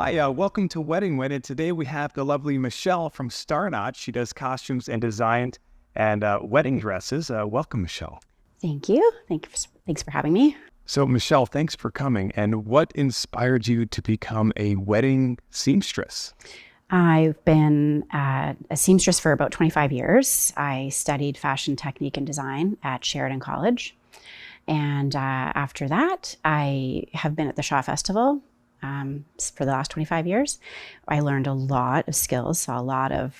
Hi, welcome to Wedding Win, and today we have the lovely Michelle from Starnotch. She does costumes and design and wedding dresses. Welcome, Michelle. Thank you. Thanks for having me. So, Michelle, thanks for coming. And what inspired you to become a wedding seamstress? I've been a seamstress for about 25 years. I studied fashion technique and design at Sheridan College. And after that, I have been at the Shaw Festival for the last 25 years. I learned a lot of skills, saw a lot of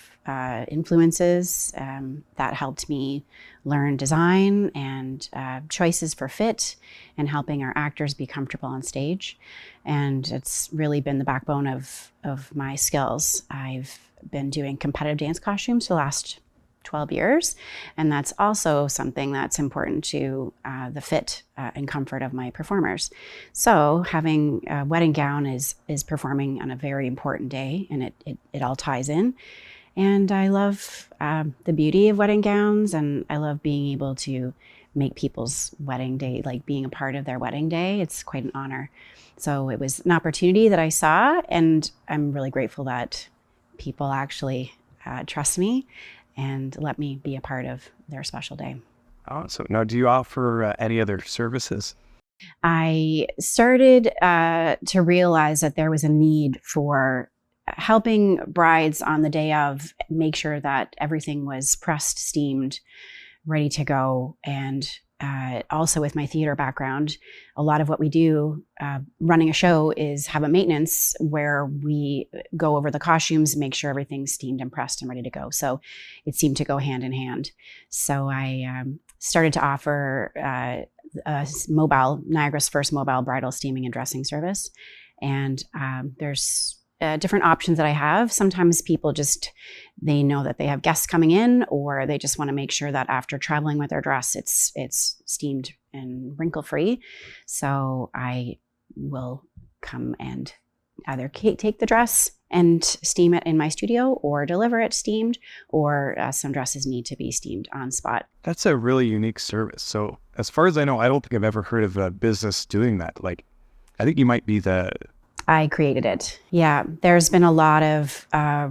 influences that helped me learn design and choices for fit and helping our actors be comfortable on stage. And it's really been the backbone of my skills. I've been doing competitive dance costumes for the last 12 years. And that's also something that's important to the fit and comfort of my performers. So having a wedding gown is performing on a very important day, and it all ties in. And I love the beauty of wedding gowns, and I love being able to make people's wedding day, like being a part of their wedding day. It's quite an honor. So it was an opportunity that I saw, and I'm really grateful that people actually trust me and let me be a part of their special day. Awesome. Now, do you offer any other services? I started to realize that there was a need for helping brides on the day of make sure that everything was pressed, steamed, ready to go. And also with my theater background, a lot of what we do running a show is have a maintenance where we go over the costumes, make sure everything's steamed and pressed and ready to go. So it seemed to go hand in hand. So I started to offer Niagara's first mobile bridal steaming and dressing service. And there's different options that I have. Sometimes people they know that they have guests coming in, or they just want to make sure that after traveling with their dress, it's steamed and wrinkle free. So I will come and either take the dress and steam it in my studio, or deliver it steamed, or some dresses need to be steamed on spot. That's a really unique service. So as far as I know, I don't think I've ever heard of a business doing that. Like, I think you might be I created it. Yeah, there's been a lot of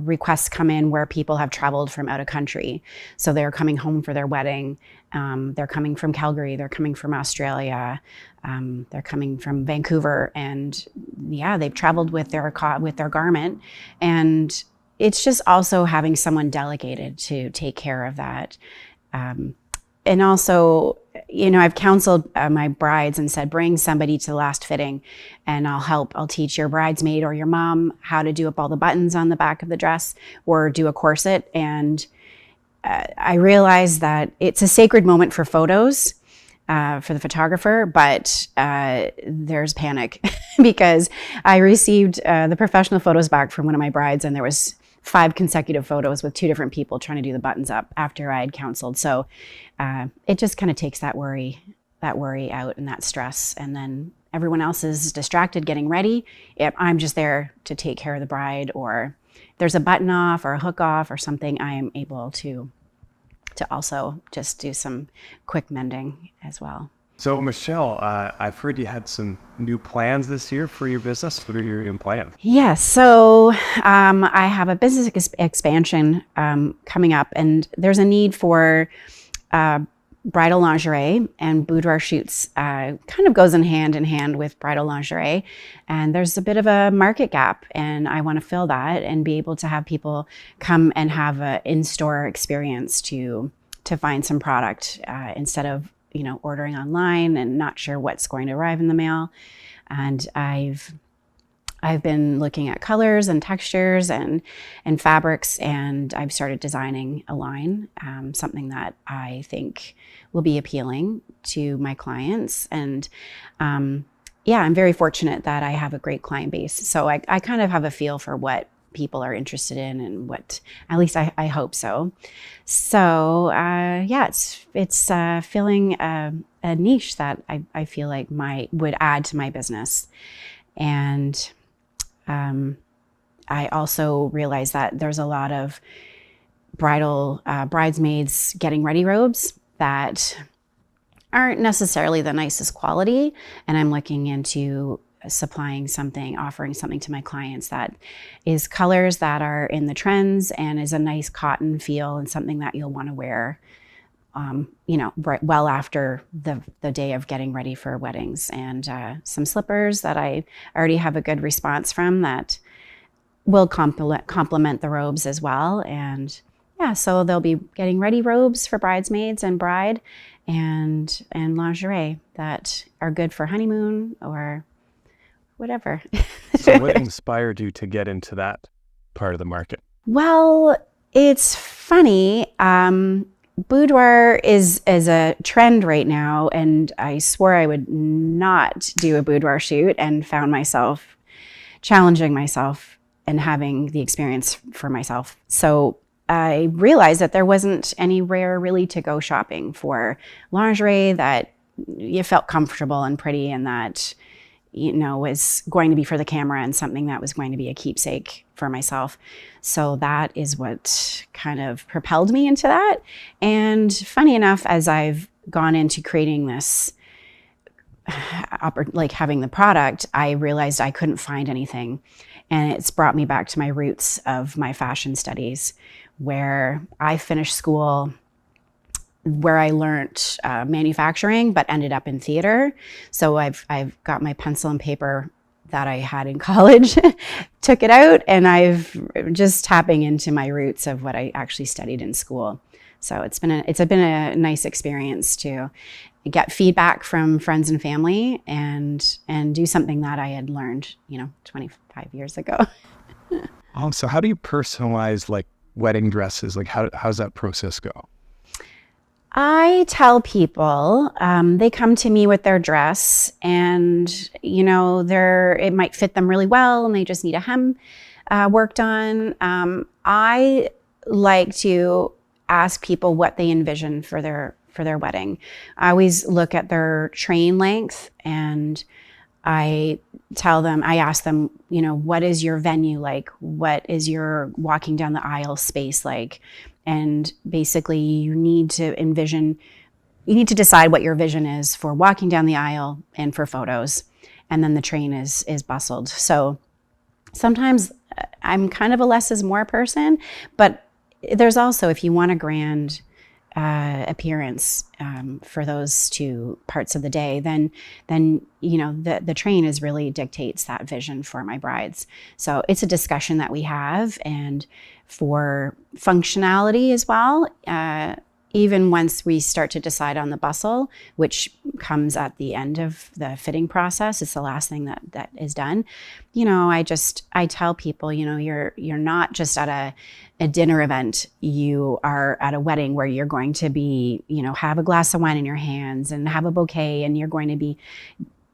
requests come in where people have traveled from out of country. So they're coming home for their wedding. They're coming from Calgary. They're coming from Australia. They're coming from Vancouver. And yeah, they've traveled with their garment. And it's just also having someone delegated to take care of that. And also, I've counseled my brides and said, bring somebody to the last fitting and I'll help. I'll teach your bridesmaid or your mom how to do up all the buttons on the back of the dress or do a corset. And I realized that it's a sacred moment for photos, for the photographer, but there's panic because I received the professional photos back from one of my brides, and there was 5 consecutive photos with 2 different people trying to do the buttons up after I had counseled. So it just kind of takes that worry out and that stress. And then everyone else is distracted getting ready. I'm just there to take care of the bride, or there's a button off or a hook off or something, I am able to also just do some quick mending as well. So, Michelle, I've heard you had some new plans this year for your business. What are your new plans? Yes. So I have a business expansion coming up, and there's a need for bridal lingerie, and boudoir shoots kind of goes in hand with bridal lingerie. And there's a bit of a market gap, and I want to fill that and be able to have people come and have an in-store experience to find some product instead of ordering online and not sure what's going to arrive in the mail. And I've been looking at colors and textures and fabrics, and I've started designing a line, something that I think will be appealing to my clients. And I'm very fortunate that I have a great client base. So I kind of have a feel for what people are interested in, and what, at least I hope so. So it's filling a niche that I feel like would add to my business. And I also realize that there's a lot of bridesmaids getting ready robes that aren't necessarily the nicest quality, and I'm looking into supplying something, offering something to my clients that is colors that are in the trends and is a nice cotton feel and something that you'll want to wear, right well after the day of getting ready for weddings. And some slippers that I already have a good response from that will complement the robes as well. And yeah, so they'll be getting ready robes for bridesmaids and bride, and lingerie that are good for honeymoon or whatever. So what inspired you to get into that part of the market? Well, it's funny. Boudoir is a trend right now, and I swore I would not do a boudoir shoot, and found myself challenging myself and having the experience for myself. So I realized that there wasn't anywhere really to go shopping for lingerie that you felt comfortable and pretty, and that was going to be for the camera and something that was going to be a keepsake for myself. So that is what kind of propelled me into that. And funny enough, as I've gone into creating this, like having the product, I realized I couldn't find anything. And it's brought me back to my roots of my fashion studies, where I finished school, where I learned manufacturing, but ended up in theater. So I've got my pencil and paper that I had in college, took it out, and I've just tapping into my roots of what I actually studied in school. So it's been a nice experience to get feedback from friends and family and do something that I had learned, 25 years ago. So how do you personalize like wedding dresses? Like how's that process go? I tell people, they come to me with their dress, and it might fit them really well, and they just need a hem worked on. I like to ask people what they envision for their wedding. I always look at their train length, and I ask them, what is your venue like? What is your walking down the aisle space like? And basically you need to decide what your vision is for walking down the aisle and for photos. And then the train is bustled. So sometimes I'm kind of a less is more person, but there's also, if you want a grand appearance for those two parts of the day, then the train is really dictates that vision for my brides. So it's a discussion that we have, and for functionality as well. Even once we start to decide on the bustle, which comes at the end of the fitting process, it's the last thing that is done. I tell people, you're not just at a dinner event, you are at a wedding where you're going to be, have a glass of wine in your hands and have a bouquet, and you're going to be,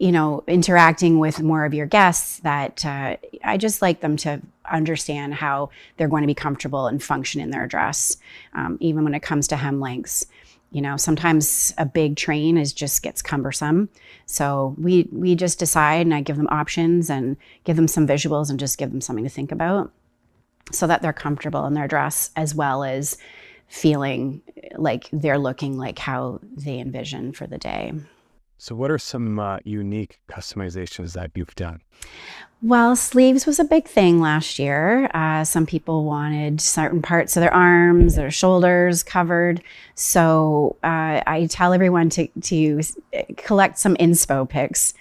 interacting with more of your guests. That I just like them to understand how they're going to be comfortable and function in their dress. Even when it comes to hem lengths, sometimes a big train just gets cumbersome. So we just decide, and I give them options and give them some visuals and just give them something to think about, so that they're comfortable in their dress, as well as feeling like they're looking like how they envision for the day. So what are some unique customizations that you've done? Well, sleeves was a big thing last year. Some people wanted certain parts of their arms, their shoulders covered. So I tell everyone to collect some inspo pics,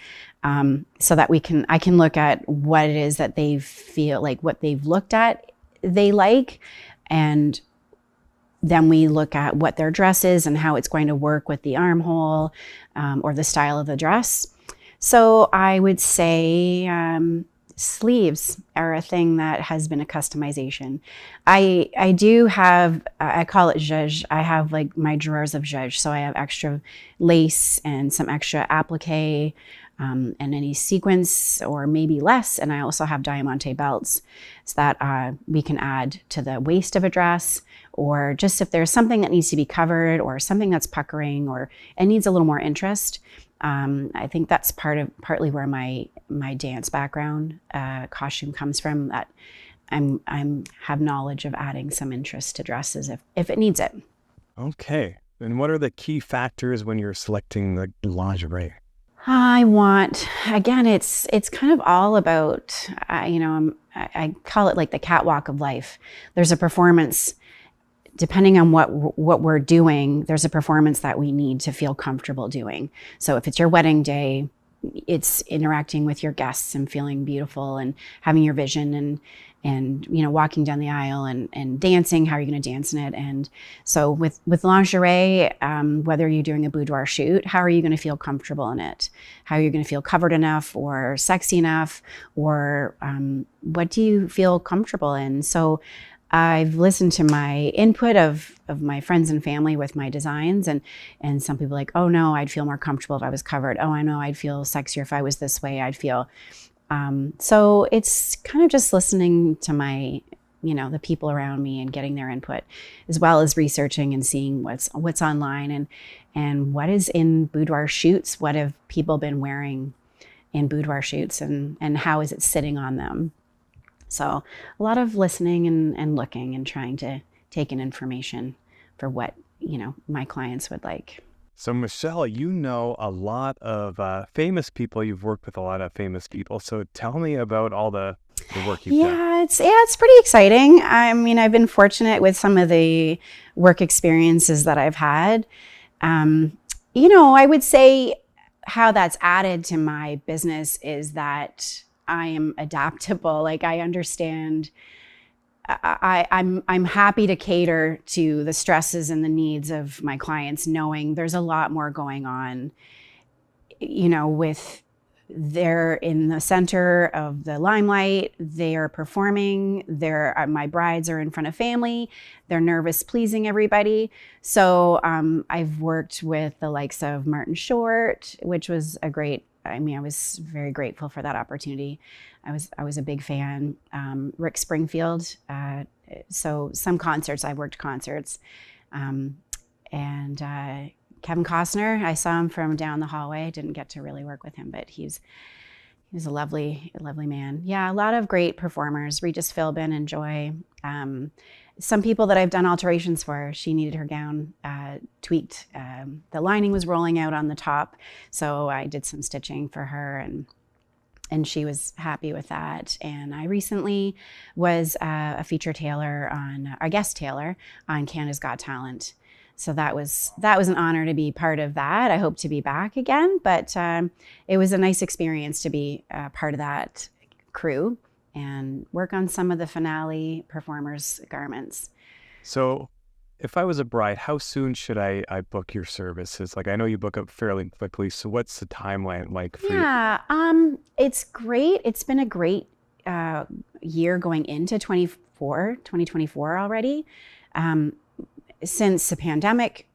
so that I can look at what it is that they feel like, what they've looked at they like, and then we look at what their dress is and how it's going to work with the armhole, or the style of the dress. So I would say sleeves are a thing that has been a customization. I do have, I call it zhuzh. I have like my drawers of zhuzh. So I have extra lace and some extra applique, and any sequins or maybe less. And I also have diamante belts, so that we can add to the waist of a dress, or just if there's something that needs to be covered or something that's puckering or it needs a little more interest. I think that's partly where my dance background, costume comes from, that I'm have knowledge of adding some interest to dresses if it needs it. Okay. And what are the key factors when you're selecting the lingerie? I want, again, it's kind of all about, I call it like the catwalk of life. There's a performance, depending on what we're doing, there's a performance that we need to feel comfortable doing. So if it's your wedding day, it's interacting with your guests and feeling beautiful and having your vision and walking down the aisle and dancing. How are you going to dance in it? And so with lingerie, whether you're doing a boudoir shoot, how are you going to feel comfortable in it? How are you going to feel covered enough or sexy enough, or what do you feel comfortable in? So I've listened to my input of my friends and family with my designs, and some people like, oh no, I'd feel more comfortable if I was covered. Oh, I know, I'd feel sexier if I was this way. I'd feel. So it's kind of just listening to my, the people around me and getting their input, as well as researching and seeing what's online and what is in boudoir shoots. What have people been wearing in boudoir shoots, and how is it sitting on them? So a lot of listening and looking and trying to take in information for what, my clients would like. So Michelle, you know a lot of famous people. You've worked with a lot of famous people. So tell me about all the work you've done. Yeah, it's pretty exciting. I mean, I've been fortunate with some of the work experiences that I've had. I would say how that's added to my business is that I am adaptable. Like, I understand. I'm happy to cater to the stresses and the needs of my clients, knowing there's a lot more going on. With they're in the center of the limelight. They are performing. My brides are in front of family. They're nervous pleasing everybody. So I've worked with the likes of Martin Short, which was a great. I was very grateful for that opportunity. I was a big fan. Rick Springfield. So some concerts, I worked concerts. And Kevin Costner, I saw him from down the hallway. Didn't get to really work with him, but he was a lovely man. Yeah, a lot of great performers. Regis Philbin and Joy. Some people that I've done alterations for. She needed her gown tweaked. The lining was rolling out on the top, so I did some stitching for her, and she was happy with that. And I recently was a guest tailor on Canada's Got Talent. So that was an honor to be part of that. I hope to be back again, but it was a nice experience to be part of that crew and work on some of the finale performers' garments. So if I was a bride, how soon should I book your services? Like, I know you book up fairly quickly. So what's the timeline like for you? Yeah, it's great. It's been a great year going into 2024 already. Since the pandemic,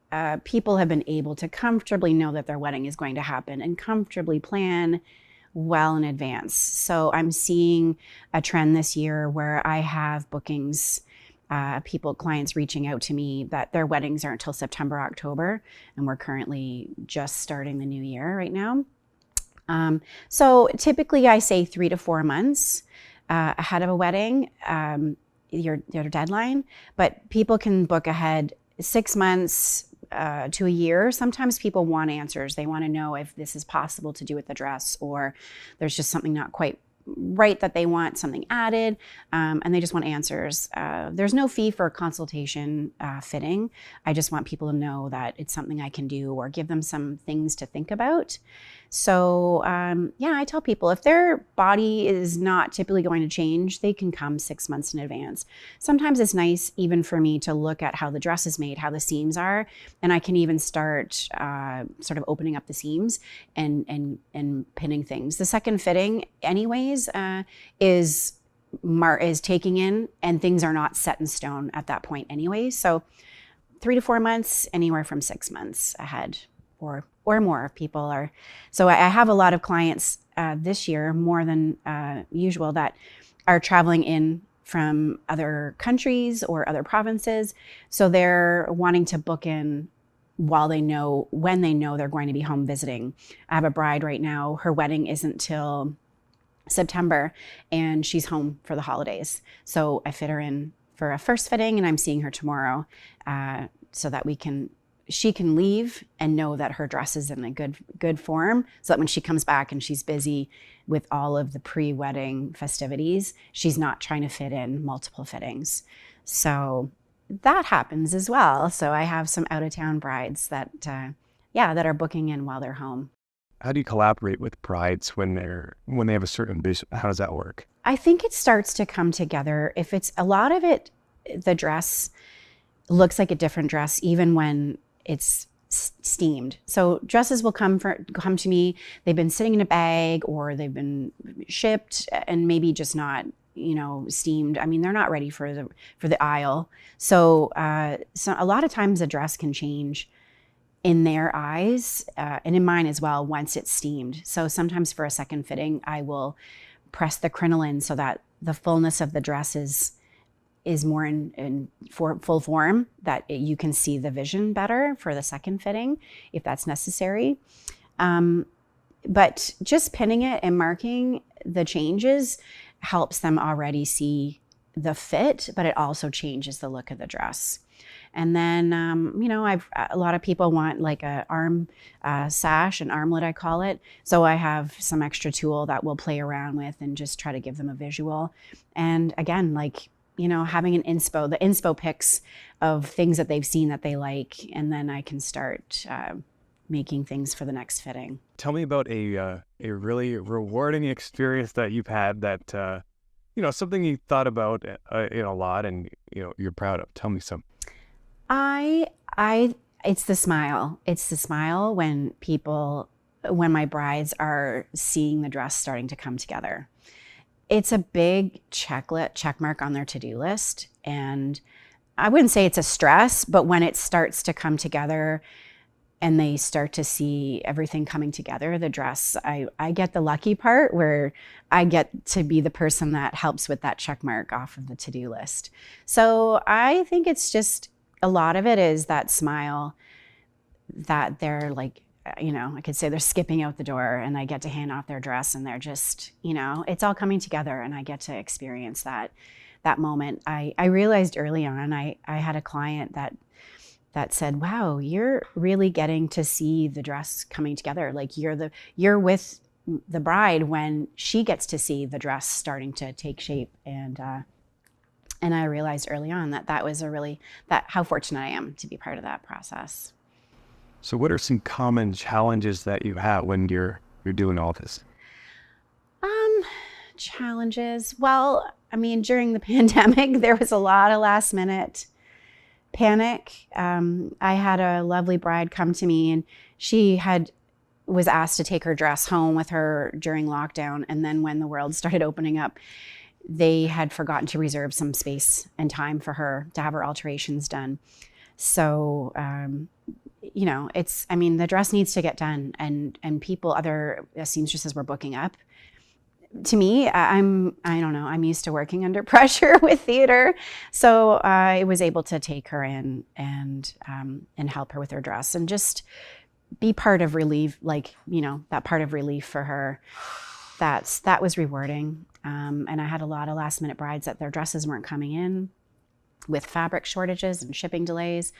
people have been able to comfortably know that their wedding is going to happen and comfortably plan well in advance. So I'm seeing a trend this year where I have bookings, clients reaching out to me that their weddings aren't until September, October, and we're currently just starting the new year right now. So typically I say 3 to 4 months ahead of a wedding, your deadline, but people can book ahead 6 months to a year. Sometimes people want answers. They want to know if this is possible to do with the dress, or there's just something not quite right that they want something added, and they just want answers. There's no fee for consultation fitting. I just want people to know that it's something I can do or give them some things to think about. So I tell people if their body is not typically going to change, they can come 6 months in advance. Sometimes it's nice even for me to look at how the dress is made, how the seams are, and I can even start sort of opening up the seams and pinning things. The second fitting anyways is taking in, and things are not set in stone at that point anyway. So 3 to 4 months, anywhere from 6 months ahead or more if people are. So I have a lot of clients this year, more than usual, that are traveling in from other countries or other provinces. So they're wanting to book in when they know they're going to be home visiting. I have a bride right now, her wedding isn't till September, and she's home for the holidays. So I fit her in for a first fitting, and I'm seeing her tomorrow so that she can leave and know that her dress is in a good form, so that when she comes back and she's busy with all of the pre-wedding festivities, she's not trying to fit in multiple fittings. So that happens as well. So I have some out-of-town brides that that are booking in while they're home. How do you collaborate with brides when they have a certain vision? How does that work? I think it starts to come together. If it's a lot of it, the dress looks like a different dress even when it's steamed. So dresses will come to me. They've been sitting in a bag, or they've been shipped and maybe just not, steamed. I mean, they're not ready for the aisle. So a lot of times a dress can change in their eyes and in mine as well once it's steamed. So sometimes for a second fitting, I will press the crinoline so that the fullness of the dress is more in full form, that you can see the vision better for the second fitting if that's necessary. But just pinning it and marking the changes helps them already see the fit, but it also changes the look of the dress. And then, a lot of people want like a arm sash, an armlet, I call it. So I have some extra tool that we'll play around with and just try to give them a visual. And again, having the inspo pics of things that they've seen that they like, and then I can start making things for the next fitting. Tell me about a really rewarding experience that you've had that, something you thought about a lot and, you're proud of. Tell me some. It's the smile. It's the smile when my brides are seeing the dress starting to come together. It's a big check mark on their to-do list. And I wouldn't say it's a stress, but when it starts to come together and they start to see everything coming together, the dress, I get the lucky part where I get to be the person that helps with that check mark off of the to-do list. So I think it's just, a lot of it is that smile that they're like, I could say they're skipping out the door and I get to hand off their dress and they're just, it's all coming together and I get to experience that moment. I realized early on, I had a client that said, wow, you're really getting to see the dress coming together. Like you're with the bride when she gets to see the dress starting to take shape. And I realized early on that was how fortunate I am to be part of that process. So what are some common challenges that you have when you're doing all this? Challenges. Well, I mean, during the pandemic, there was a lot of last minute panic. I had a lovely bride come to me and she was asked to take her dress home with her during lockdown. And then when the world started opening up, they had forgotten to reserve some space and time for her to have her alterations done. So, the dress needs to get done and other seamstresses were booking up. To me, I don't know, I'm used to working under pressure with theater. So I was able to take her in and help her with her dress and just be part of relief, that part of relief for her. That was rewarding. And I had a lot of last minute brides that their dresses weren't coming in with fabric shortages and shipping delays,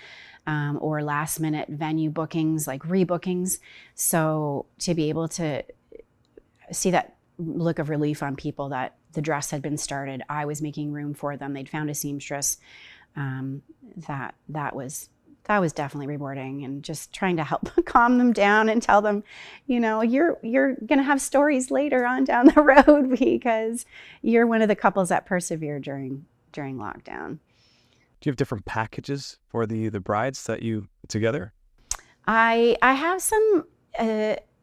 or last minute venue bookings, like rebookings. So to be able to see that look of relief on people that the dress had been started, I was making room for them, they'd found a seamstress, that was definitely rewarding, and just trying to help calm them down and tell them, you're going to have stories later on down the road because you're one of the couples that persevered during lockdown. Do you have different packages for the brides that you put together? I have some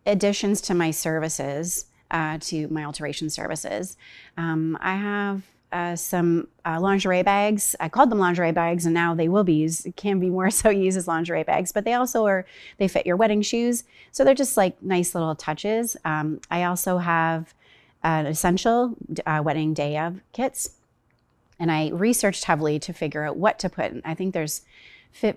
additions to my services, to my alteration services. I have some lingerie bags. I called them lingerie bags, and now they will be used. It can be more so used as lingerie bags, but they also they fit your wedding shoes. So they're just like nice little touches. I also have an essential wedding day of kits, and I researched heavily to figure out what to put. I think there's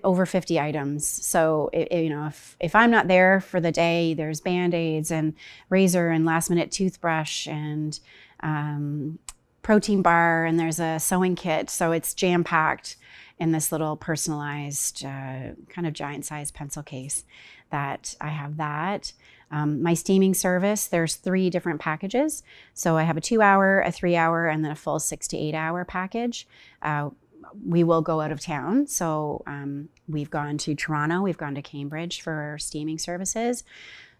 over 50 items. So if I'm not there for the day, there's Band-Aids and razor and last minute toothbrush and protein bar, and there's a sewing kit. So it's jam packed. in this little personalized kind of giant size pencil case that I have that. My steaming service, there's 3 different packages. So I have a 2-hour, a 3-hour, and then a full 6 to 8 hour package. We will go out of town. So we've gone to Toronto, we've gone to Cambridge for steaming services.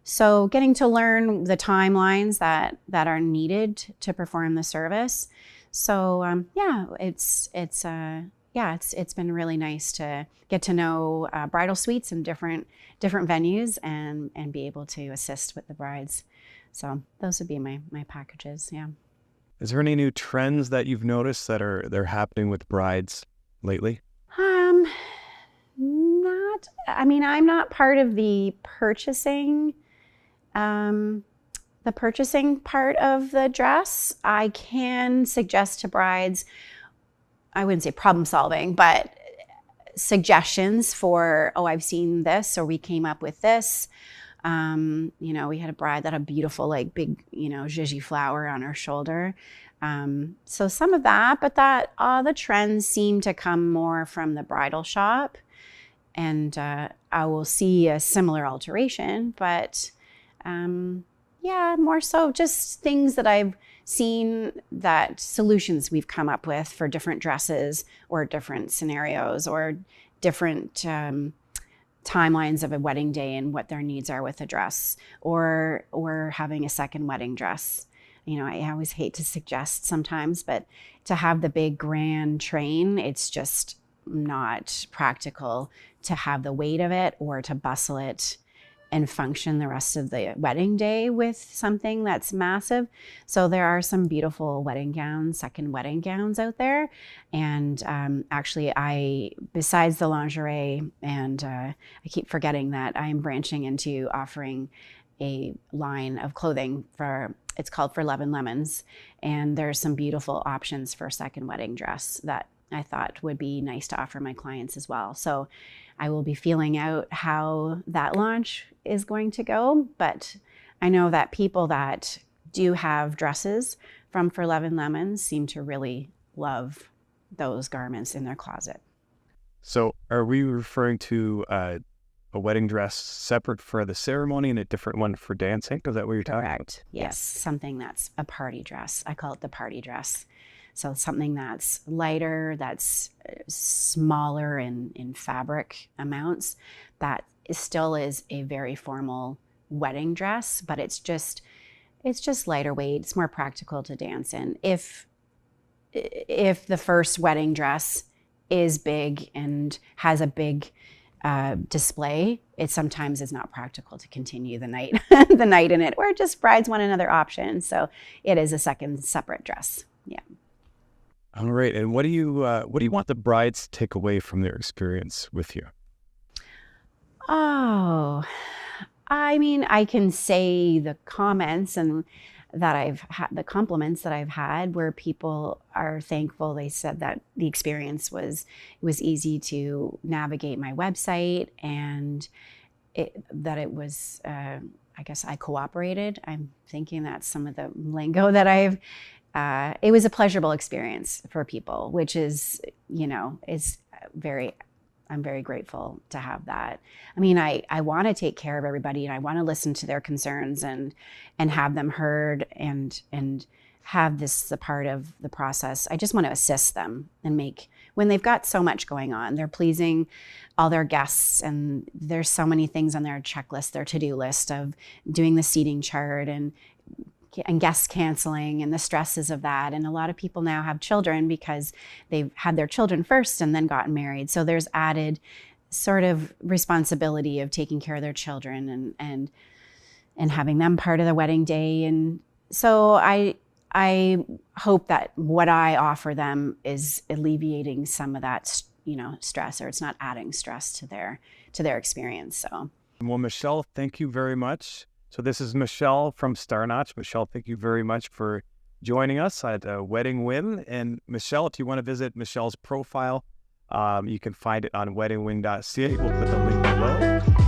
So getting to learn the timelines that are needed to perform the service. So it's been really nice to get to know bridal suites and different venues and be able to assist with the brides. So those would be my packages. Yeah. Is there any new trends that you've noticed that they're happening with brides lately? Not. I mean, I'm not part of the purchasing. The purchasing part of the dress. I can suggest to brides, I wouldn't say problem solving, but suggestions for, oh, I've seen this, or we came up with this. We had a bride that had a beautiful, like big, Gigi flower on her shoulder. So some of that, but the trends seem to come more from the bridal shop, and I will see a similar alteration, but more so just things that I've seen, that solutions we've come up with for different dresses or different scenarios or different timelines of a wedding day and what their needs are with a dress, or having a second wedding dress. I always hate to suggest sometimes, but to have the big grand train, it's just not practical to have the weight of it or to bustle it and function the rest of the wedding day with something that's massive. So there are some beautiful wedding gowns, second wedding gowns out there. And actually, besides the lingerie, and I keep forgetting that I'm branching into offering a line of clothing it's called For Love and Lemons. And there's some beautiful options for second wedding dress that I thought would be nice to offer my clients as well. So I will be feeling out how that launch is going to go, but I know that people that do have dresses from For Love and Lemons seem to really love those garments in their closet. So are we referring to a wedding dress separate for the ceremony and a different one for dancing? Is that what you're talking about? Correct. Yes, something that's a party dress. I call it the party dress. So something that's lighter, that's smaller in fabric amounts, that still is a very formal wedding dress, but it's just lighter weight. It's more practical to dance in. If the first wedding dress is big and has a big display, it sometimes is not practical to continue the night the night in it, or just brides want another option. So it is a second separate dress. Yeah. All right. And what do you want the brides to take away from their experience with you? Oh, I mean, I can say the comments and that I've had, the compliments that I've had, where people are thankful. They said that the experience was easy to navigate my website, and that it was, I guess I cooperated. I'm thinking that's some of the lingo that it was a pleasurable experience for people, which is, I'm very grateful to have that. I mean, I want to take care of everybody, and I want to listen to their concerns and have them heard and have this a part of the process. I just want to assist them and when they've got so much going on, they're pleasing all their guests, and there's so many things on their checklist, their to-do list of doing the seating chart and guests canceling and the stresses of that. And a lot of people now have children because they've had their children first and then gotten married. So there's added sort of responsibility of taking care of their children and having them part of the wedding day. And so I hope that what I offer them is alleviating some of that, stress, or it's not adding stress to their experience. So, well, Michelle, thank you very much. So this is Michelle from Starnotch. Michelle, thank you very much for joining us at Wedding Win. And Michelle, if you want to visit Michelle's profile, you can find it on weddingwin.ca. We'll put the link below.